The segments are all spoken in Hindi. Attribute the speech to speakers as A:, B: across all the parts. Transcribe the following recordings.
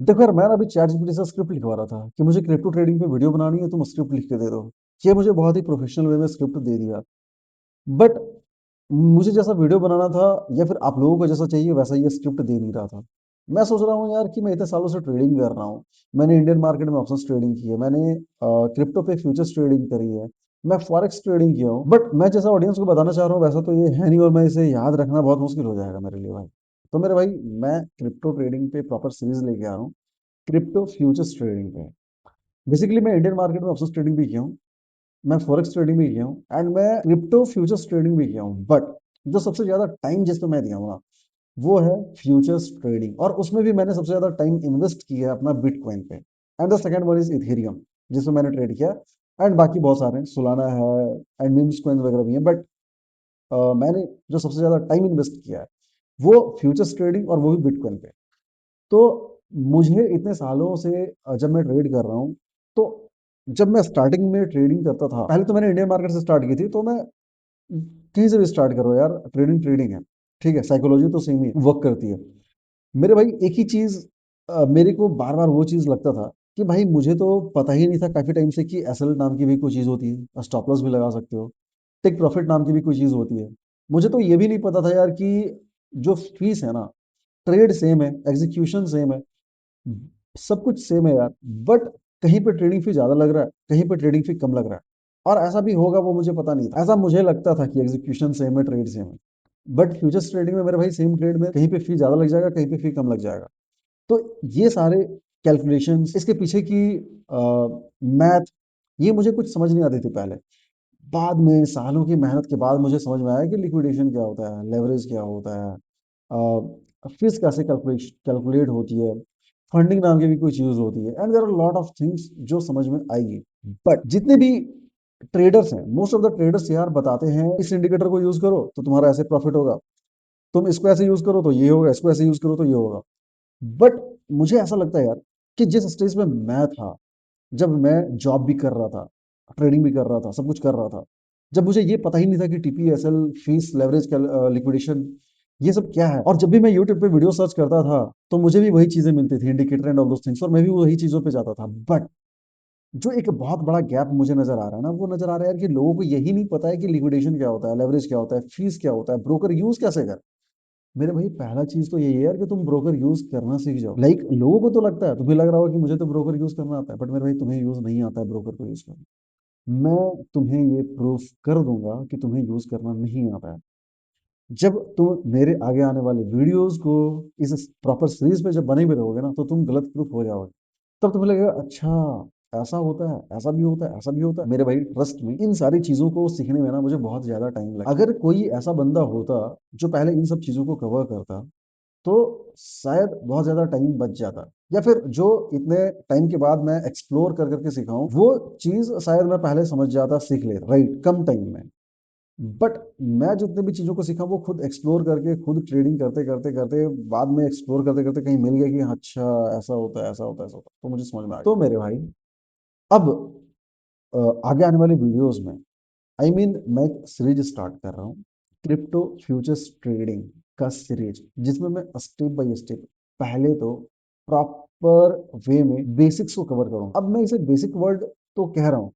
A: देखो यार, मैं ना अभी चैटजीपीटी से स्क्रिप्ट लिखवा रहा था कि मुझे क्रिप्टो ट्रेडिंग पे वीडियो बनानी है, तुम स्क्रिप्ट लिख के दे दो। ये मुझे बहुत ही प्रोफेशनल वे में स्क्रिप्ट दे दिया। बट मुझे जैसा वीडियो बनाना था या फिर आप लोगों को जैसा चाहिए वैसा ये स्क्रिप्ट दे नहीं रहा था। मैं सोच रहा हूँ यार कि मैं इतने सालों से ट्रेडिंग कर रहा हूँ। मैंने इंडियन मार्केट में ऑप्शंस ट्रेडिंग की है, मैंने क्रिप्टो पे फ्यूचर्स ट्रेडिंग करी है, मैं फॉरेक्स ट्रेडिंग किया हूँ। बट मैं जैसा ऑडियंस को बताना चाह रहा हूँ वैसा तो ये है नहीं, और मैं इसे याद रखना बहुत मुश्किल हो जाएगा मेरे लिए भाई। तो मेरे भाई, मैं क्रिप्टो ट्रेडिंग पे प्रॉपर सीरीज लेके आ रहा हूँ, क्रिप्टो फ्यूचर्स ट्रेडिंग पे। बेसिकली मैं इंडियन मार्केट में ऑप्शंस ट्रेडिंग भी किया हूँ, मैं फॉरेक्स ट्रेडिंग भी किया हूँ, एंड मैं क्रिप्टो फ्यूचर्स ट्रेडिंग भी किया हूँ। बट जो सबसे ज्यादा टाइम जिस पे मैं दिया हूँ ना, वो है फ्यूचर्स ट्रेडिंग, और उसमें भी मैंने सबसे ज्यादा टाइम इन्वेस्ट किया है अपना बिटकॉइन पे। And the second one is Ethereum, जिसमें मैंने ट्रेड किया। एंड बाकी बहुत सारे हैं, सोलाना है एंड मीम्स कॉइन वगैरह भी है। बट मैंने जो सबसे ज्यादा टाइम इन्वेस्ट किया है वो फ्यूचर्स ट्रेडिंग, और वो भी बिटकॉइन पे। तो मुझे इतने सालों से जब मैं ट्रेड कर रहा हूँ, तो जब मैं स्टार्टिंग में ट्रेडिंग करता था, पहले तो मैंने इंडियन मार्केट से स्टार्ट की थी, तो मैं कहीं से भी स्टार्ट करो यार, ट्रेडिंग ट्रेडिंग है। ठीक है, साइकोलॉजी तो सेम ही वर्क करती है। मेरे भाई एक ही चीज, मेरे को बार बार वो चीज लगता था कि भाई मुझे तो पता ही नहीं था काफी टाइम से कि एसएल नाम की भी कोई चीज होती है, स्टॉप लॉस भी लगा सकते हो, टेक प्रॉफिट नाम की भी कोई चीज होती है। मुझे तो ये भी नहीं पता था यार कि जो फीस है ना, ट्रेड सेम है, एग्जीक्यूशन सेम है, सब कुछ सेम है यार। बट कहीं पे ट्रेडिंग फी ज्यादा लग रहा है, कहीं पे ट्रेडिंग फी कम लग रहा है। और ऐसा भी होगा वो मुझे पता नहीं था, ऐसा मुझे लगता था कि एग्जीक्यूशन सेम है, ट्रेड सेम है। बट फ्यूचर्स ट्रेडिंग में मेरे भाई सेम ट्रेड में कहीं पे फी ज्यादा लग जाएगा, कहीं पे फी कम लग जाएगा। तो ये सारे कैलकुलेशंस, इसके पीछे की मैथ, ये मुझे कुछ समझ नहीं आती थी पहले। बाद में सालों की मेहनत के बाद मुझे समझ में आया कि लिक्विडेशन क्या होता है, लेवरेज क्या होता है, फीस कैसे कैलकुलेट होती है, फंडिंग नाम की भी कोई चीज होती है, and there are lot of things जो समझ में आएगी। बट जितने भी ट्रेडर्स हैं, मोस्ट ऑफ द ट्रेडर्स यार बताते हैं इस इंडिकेटर को यूज करो तो तुम्हारा ऐसे प्रॉफिट होगा, तुम इसको ऐसे यूज करो तो ये होगा, इसको ऐसे यूज करो तो ये होगा। बट मुझे ऐसा लगता है यार कि जिस स्टेज में मैं था, जब मैं जॉब भी कर रहा था, ट्रेडिंग भी कर रहा था, सब कुछ कर रहा था, जब मुझे ये पता ही नहीं था कि टीपीएसएल, फीस, लेवरेज, लिक्विडेशन, ये सब क्या है। और जब भी मैं यूट्यूब पे वीडियो सर्च करता था तो मुझे भी वही चीजें मिलती थी, indicator and all those things, और मैं भी वही चीजों पे जाता था। बट जो एक बहुत बड़ा गैप मुझे नजर आ रहा है ना, वो नजर आ रहा है यार कि लोगों को यही नहीं पता है कि लिक्विडेशन क्या होता है, लेवरेज क्या होता है, फीस क्या होता है, ब्रोकर यूज कैसे कर। मेरे भाई पहला चीज तो यही है यार कि तुम ब्रोकर यूज करना सीख जाओ। लाइक लोगों को तो लगता है, तुम्हें लग रहा होगा कि मुझे तो ब्रोकर यूज करना आता है, बट मेरे भाई तुम्हें यूज नहीं आता है ब्रोकर को यूज करना। मैं तुम्हें ये प्रूफ कर दूंगा कि तुम्हें यूज करना नहीं आता है। जब तुम मेरे आगे आने वाले वीडियोस को इस प्रॉपर सीरीज पे जब बने भी रहोगे ना, तो तुम गलत प्रूफ हो जाओगे। तब तुम्हें लगेगा अच्छा ऐसा होता है, ऐसा भी होता है, ऐसा भी होता है। मेरे भाई ट्रस्ट में, इन सारी चीजों को सीखने में ना मुझे बहुत ज्यादा टाइम लगा। अगर कोई ऐसा बंदा होता जो पहले इन सब चीजों को कवर करता, तो शायद बहुत ज्यादा टाइम बच जाता। या फिर जो इतने टाइम के बाद मैं एक्सप्लोर कर करके सीखा हूं, वो चीज शायद मैं पहले समझ जाता, सीख लेता, राइट, कम टाइम में। बट मैं जितने भी चीजों को सीखा वो खुद एक्सप्लोर करके, खुद ट्रेडिंग करते करते करते, बाद में एक्सप्लोर करते करते कहीं मिल गया कि अच्छा ऐसा होता है, ऐसा होता है, ऐसा होता है, तो मुझे समझ में आ गया। तो मेरे भाई, अब आगे आने वाले वीडियोस में, मैं एक सीरीज स्टार्ट कर रहा हूँ, क्रिप्टो फ्यूचर्स ट्रेडिंग का सीरीज, जिसमें मैं स्टेप बाय स्टेप पहले तो प्रॉपर वे में बेसिक्स को कवर करूँ। अब मैं इसे बेसिक वर्ड तो कह रहा हूँ,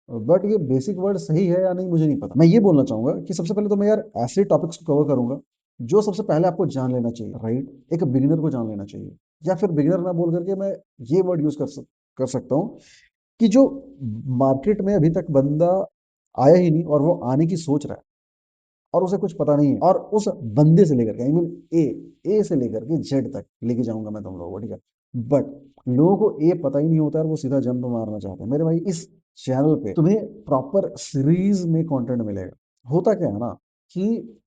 A: बट ये बेसिक वर्ड सही है या नहीं मुझे नहीं पता। मैं ये बोलना चाहूंगा कि सबसे पहले तो मैं यार ऐसे टॉपिक्स को कवर करूंगा जो सबसे पहले आपको जान लेना चाहिए, राइट, एक बिगिनर को जान लेना चाहिए। या फिर बिगिनर ना बोल करके मैं ये वर्ड यूज कर सकता हूँ कि जो मार्केट में अभी तक बंदा आया ही नहीं और वो आने की सोच रहा है, और उसे कुछ पता नहीं है, और उस बंदे से लेकर के, ए से लेकर के जेड तक लेके जाऊंगा मैं तुम लोगों को, ठीक है। बट लोगों को ए पता ही नहीं होता है और वो सीधा जंप मारना चाहते हैं। मेरे भाई इस चैनल पे तुम्हें प्रॉपर सीरीज में कंटेंट मिलेगा। होता क्या है ना कि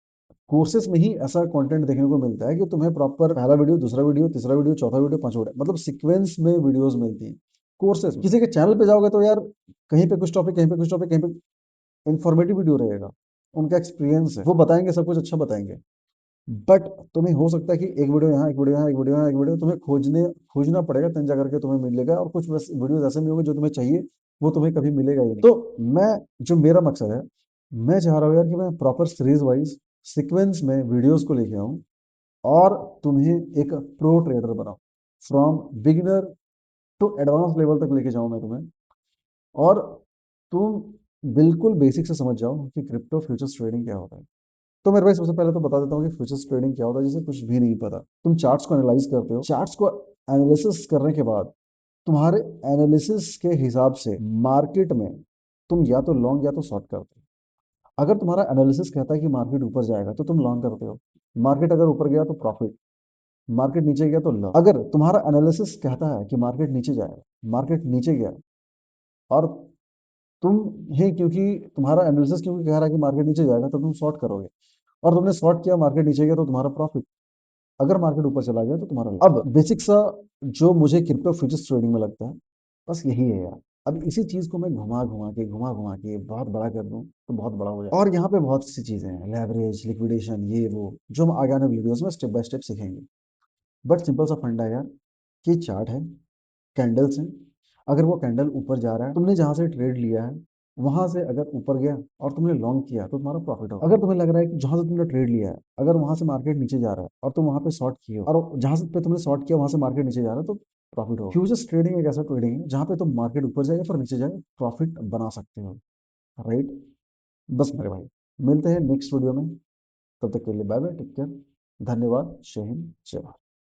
A: कोर्सेज में ही ऐसा कंटेंट देखने को मिलता है कि तुम्हें प्रॉपर पहला वीडियो, दूसरा वीडियो, तीसरा वीडियो, चौथा वीडियो, पांचवा वीडियो, मतलब सीक्वेंस में वीडियोस मिलती हैं कोर्सेज में। किसी के चैनल पे जाओगे तो यार कहीं पे कुछ टॉपिक, कहीं पे कुछ टॉपिक, कहीं पे इंफॉर्मेटिव वीडियो रहेगा, उनका एक्सपीरियंस है, वो बताएंगे, सब कुछ अच्छा बताएंगे। बट तुम्हें हो सकता है कि एक वीडियो यहाँ, एक वीडियो यहाँ, एक वीडियो यहाँ, एक वीडियो, तुम्हें खोजना पड़ेगा, तब जा करके तुम्हें मिलेगा। और कुछ वीडियो ऐसे भी होंगे जो तुम्हें चाहिए, वो तुम्हें कभी मिलेगा ही नहीं। तो मैं, जो मेरा मकसद है, मैं चाह रहा हूँ यार कि मैं प्रॉपर सीरीज वाइज सीक्वेंस में वीडियोस को लेके आऊँ और तुम्हें एक प्रो ट्रेडर बनाऊं। From beginner to advance level तक लेके जाऊँ मैं तुम्हें, और तुम बिल्कुल बेसिक से समझ जाओ कि क्रिप्टो फ्यूचर्स ट्रेडिंग क्या होता है। तो मेरे भाई सबसे पहले तो बता देता हूँ कि फ्यूचर्स ट्रेडिंग क्या होता है, जिसे कुछ भी नहीं पता। तुम चार्ट्स को एनालाइज करते हो, चार्ट्स को एनालिसिस करने के बाद तुम्हारे एनालिसिस के हिसाब से मार्केट में तुम या तो लॉन्ग या तो शॉर्ट करते हो। अगर तुम्हारा एनालिसिस कहता है कि मार्केट ऊपर जाएगा तो तुम लॉन्ग करते हो, मार्केट अगर ऊपर गया तो प्रॉफिट, मार्केट नीचे गया तो लॉस। अगर तुम्हारा एनालिसिस कहता है कि मार्केट नीचे जाएगा, मार्केट नीचे गया और तुम ही क्योंकि तुम्हारा एनालिसिस क्योंकि कह रहा है कि मार्केट नीचे जाएगा तो तुम शॉर्ट करोगे, और तुमने शॉर्ट किया, मार्केट नीचे गया तो तुम्हारा प्रॉफिट, अगर मार्केट ऊपर चला गया तो तुम्हारा लॉस। अब बेसिक सा जो मुझे क्रिप्टो फ्यूचर्स ट्रेडिंग में लगता है, बस यही है यार। अब इसी चीज को मैं घुमा घुमा के बहुत बड़ा कर दूं तो बहुत बड़ा हो जाए, और यहाँ पे बहुत सी चीजें हैं, लेवरेज, लिक्विडेशन, ये वो, जो हम आगे आने वीडियोस में स्टेप बाय स्टेप सीखेंगे। बट सिंपल सा फंडा है यार, कि चार्ट है, कैंडल्स हैं, अगर वो कैंडल ऊपर जा रहा है, तुमने जहां से ट्रेड लिया है वहां से अगर ऊपर गया और तुमने लॉन्ग किया तो तुम्हारा प्रॉफिट होगा। अगर तुम्हें लग रहा है कि जहां से तुमने ट्रेड लिया है अगर वहां से मार्केट नीचे जा रहा है और तुम वहां पे शॉर्ट किए हो, और जहां से पे तुमने शॉर्ट किया वहां से मार्केट नीचे जा रहा है, तो प्रॉफिट होगा। फ्यूचर्स ट्रेडिंग एक ऐसा ट्रेडिंग है जहां पे तुम मार्केट ऊपर जाए या फिर नीचे जाए प्रॉफिट बना सकते हो, राइट। बस मेरे भाई, मिलते हैं नेक्स्ट वीडियो में, तब तक के लिए बाय बाय, टेक केयर, धन्यवाद, जय हिंद, जय भारत।